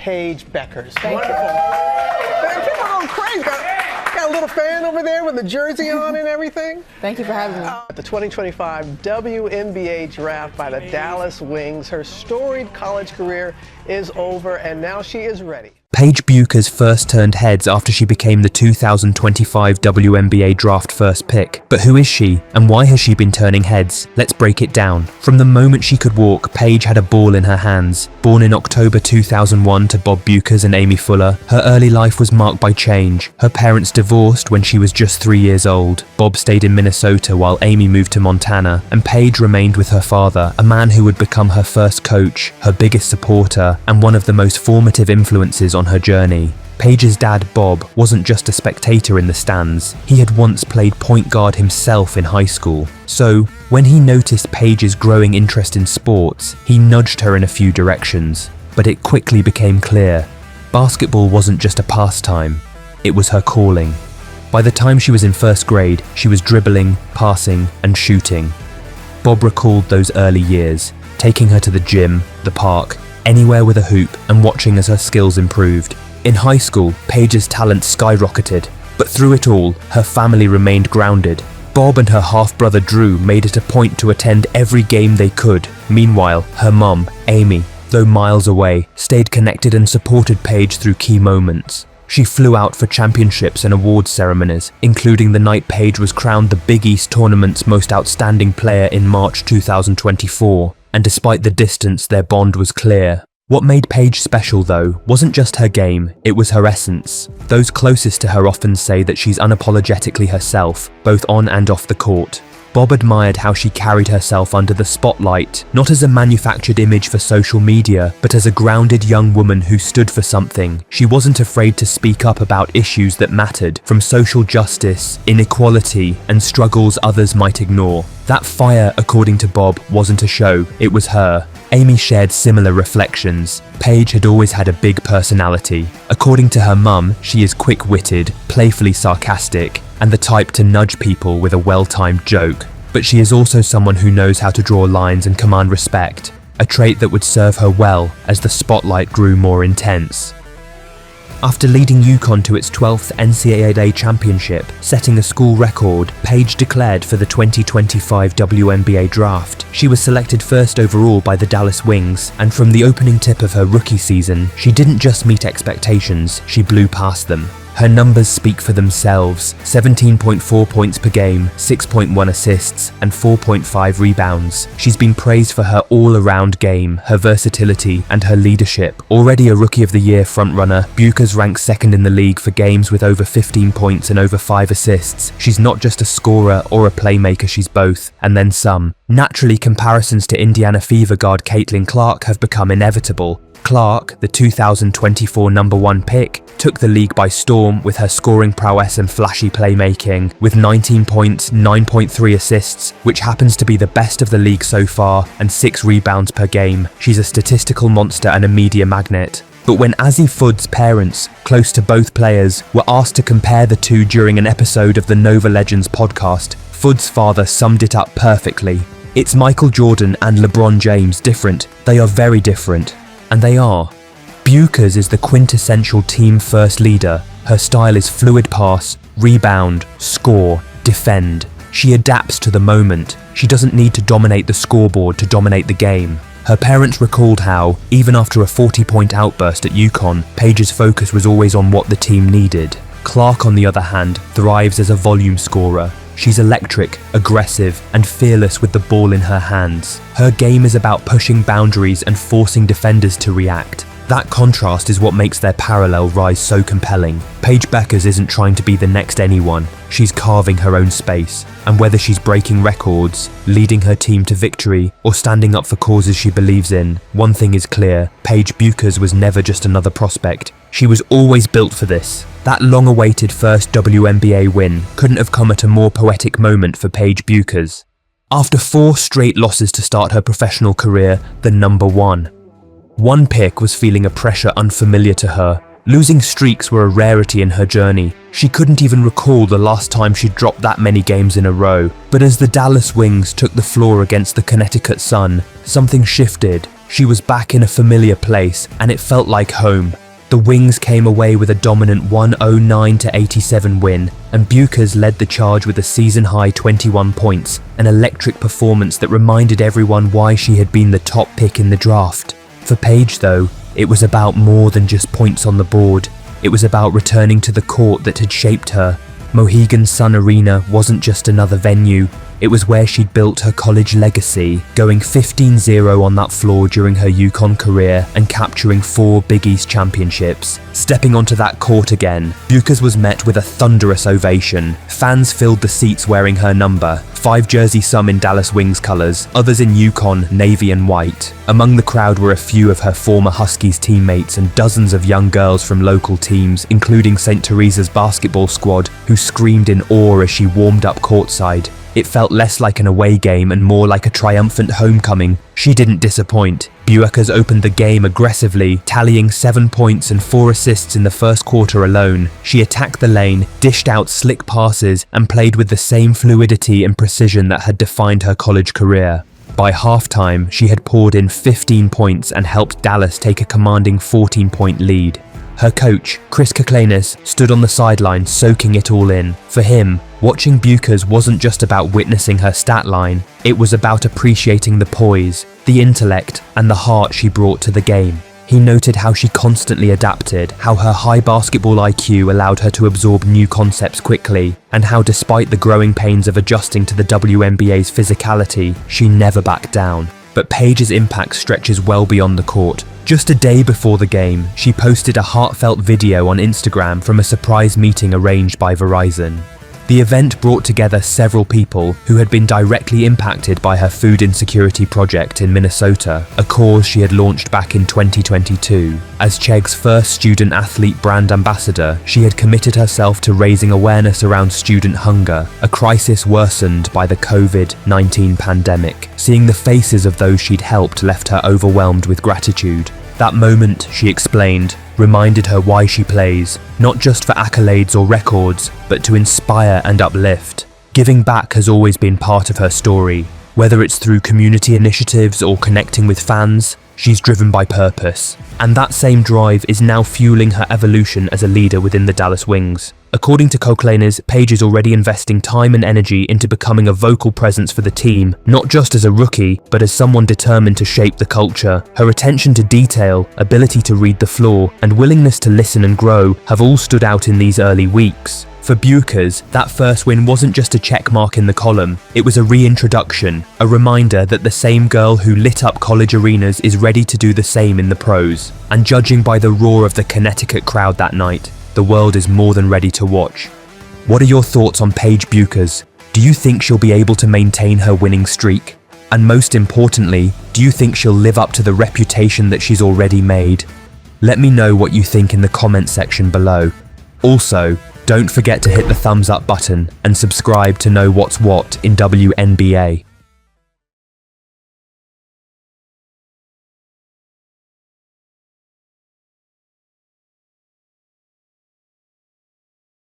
Paige Bueckers. Thank you. Man, people are going crazy. Got a little fan over there with the jersey on and everything. Thank you for having me. At the 2025 WNBA Draft by the Dallas Wings, her storied college career is over, and now she is ready. Paige Bueckers first turned heads after she became the 2025 WNBA Draft first pick. But who is she, and why has she been turning heads? Let's break it down. From the moment she could walk, Paige had a ball in her hands. Born in October 2001 to Bob Bueckers and Amy Fuller, her early life was marked by change. Her parents divorced when she was just 3 years old. Bob stayed in Minnesota while Amy moved to Montana, and Paige remained with her father, a man who would become her first coach, her biggest supporter, and one of the most formative influences on her journey. Paige's dad, Bob, wasn't just a spectator in the stands. He had once played point guard himself in high school. So, when he noticed Paige's growing interest in sports, he nudged her in a few directions. But it quickly became clear. Basketball wasn't just a pastime. It was her calling. By the time she was in first grade, she was dribbling, passing, and shooting. Bob recalled those early years, taking her to the gym, the park, anywhere with a hoop, and watching as her skills improved. In high school, Paige's talent skyrocketed, but through it all, her family remained grounded. Bob and her half-brother Drew made it a point to attend every game they could. Meanwhile, her mum, Amy, though miles away, stayed connected and supported Paige through key moments. She flew out for championships and awards ceremonies, including the night Paige was crowned the Big East tournament's most outstanding player in March 2024. And despite the distance, their bond was clear. What made Paige special, though, wasn't just her game, it was her essence. Those closest to her often say that she's unapologetically herself, both on and off the court. Bob admired how she carried herself under the spotlight, not as a manufactured image for social media, but as a grounded young woman who stood for something. She wasn't afraid to speak up about issues that mattered, from social justice, inequality, and struggles others might ignore. That fire, according to Bob, wasn't a show, it was her. Amy shared similar reflections. Paige had always had a big personality. According to her mum, she is quick-witted, playfully sarcastic, and the type to nudge people with a well-timed joke. But she is also someone who knows how to draw lines and command respect, a trait that would serve her well as the spotlight grew more intense. After leading UConn to its 12th NCAA championship, setting a school record, Paige declared for the 2025 WNBA Draft. She was selected first overall by the Dallas Wings, and from the opening tip of her rookie season, she didn't just meet expectations, she blew past them. Her numbers speak for themselves: 17.4 points per game, 6.1 assists, and 4.5 rebounds. She's been praised for her all-around game, her versatility, and her leadership. Already a Rookie of the Year frontrunner, Bueckers ranks second in the league for games with over 15 points and over 5 assists. She's not just a scorer or a playmaker, she's both, and then some. Naturally, comparisons to Indiana Fever guard Caitlin Clark have become inevitable. Clark, the 2024 #1 pick, took the league by storm with her scoring prowess and flashy playmaking. With 19 points, 9.3 assists, which happens to be the best of the league so far, and 6 rebounds per game. She's a statistical monster and a media magnet. But when Azzi Fudd's parents, close to both players, were asked to compare the two during an episode of the Nova Legends podcast, Fudd's father summed it up perfectly. It's Michael Jordan and LeBron James different. They are very different. And they are. Bueckers is the quintessential team-first leader. Her style is fluid pass, rebound, score, defend. She adapts to the moment. She doesn't need to dominate the scoreboard to dominate the game. Her parents recalled how, even after a 40-point outburst at UConn, Paige's focus was always on what the team needed. Clark, on the other hand, thrives as a volume scorer. She's electric, aggressive, and fearless with the ball in her hands. Her game is about pushing boundaries and forcing defenders to react. That contrast is what makes their parallel rise so compelling. Paige Bueckers isn't trying to be the next anyone. She's carving her own space. And whether she's breaking records, leading her team to victory, or standing up for causes she believes in, one thing is clear: Paige Bueckers was never just another prospect. She was always built for this. That long-awaited first WNBA win couldn't have come at a more poetic moment for Paige Bueckers. After 4 straight losses to start her professional career, the #1 pick was feeling a pressure unfamiliar to her. Losing streaks were a rarity in her journey. She couldn't even recall the last time she'd dropped that many games in a row. But as the Dallas Wings took the floor against the Connecticut Sun, something shifted. She was back in a familiar place, and it felt like home. The Wings came away with a dominant 109-87 win, and Bueckers led the charge with a season-high 21 points, an electric performance that reminded everyone why she had been the top pick in the draft. For Paige, though, it was about more than just points on the board. It was about returning to the court that had shaped her. Mohegan Sun Arena wasn't just another venue. It was where she'd built her college legacy, going 15-0 on that floor during her UConn career and capturing 4 Big East championships. Stepping onto that court again, Bueckers was met with a thunderous ovation. Fans filled the seats wearing her number, 5 jerseys, some in Dallas Wings colours, others in UConn navy and white. Among the crowd were a few of her former Huskies teammates and dozens of young girls from local teams, including St. Teresa's basketball squad, who screamed in awe as she warmed up courtside. It felt less like an away game and more like a triumphant homecoming. She didn't disappoint. Bueckers opened the game aggressively, tallying 7 points and 4 assists in the first quarter alone. She attacked the lane, dished out slick passes, and played with the same fluidity and precision that had defined her college career. By halftime, she had poured in 15 points and helped Dallas take a commanding 14-point lead. Her coach, Chris Koklanis, stood on the sideline soaking it all in. For him, watching Bueckers wasn't just about witnessing her stat line, it was about appreciating the poise, the intellect, and the heart she brought to the game. He noted how she constantly adapted, how her high basketball IQ allowed her to absorb new concepts quickly, and how despite the growing pains of adjusting to the WNBA's physicality, she never backed down. But Paige's impact stretches well beyond the court. Just a day before the game, she posted a heartfelt video on Instagram from a surprise meeting arranged by Verizon. The event brought together several people who had been directly impacted by her food insecurity project in Minnesota, a cause she had launched back in 2022. As Chegg's first student-athlete brand ambassador, she had committed herself to raising awareness around student hunger, a crisis worsened by the COVID-19 pandemic. Seeing the faces of those she'd helped left her overwhelmed with gratitude. That moment, she explained, reminded her why she plays, not just for accolades or records, but to inspire and uplift. Giving back has always been part of her story. Whether it's through community initiatives or connecting with fans, she's driven by purpose. And that same drive is now fueling her evolution as a leader within the Dallas Wings. According to Koklanis, Paige is already investing time and energy into becoming a vocal presence for the team, not just as a rookie, but as someone determined to shape the culture. Her attention to detail, ability to read the floor, and willingness to listen and grow have all stood out in these early weeks. For Bueckers, that first win wasn't just a checkmark in the column, it was a reintroduction, a reminder that the same girl who lit up college arenas is ready to do the same in the pros. And judging by the roar of the Connecticut crowd that night, the world is more than ready to watch. What are your thoughts on Paige Bueckers? Do you think she'll be able to maintain her winning streak? And most importantly, do you think she'll live up to the reputation that she's already made? Let me know what you think in the comment section below. Also, don't forget to hit the thumbs up button and subscribe to know what's what in WNBA.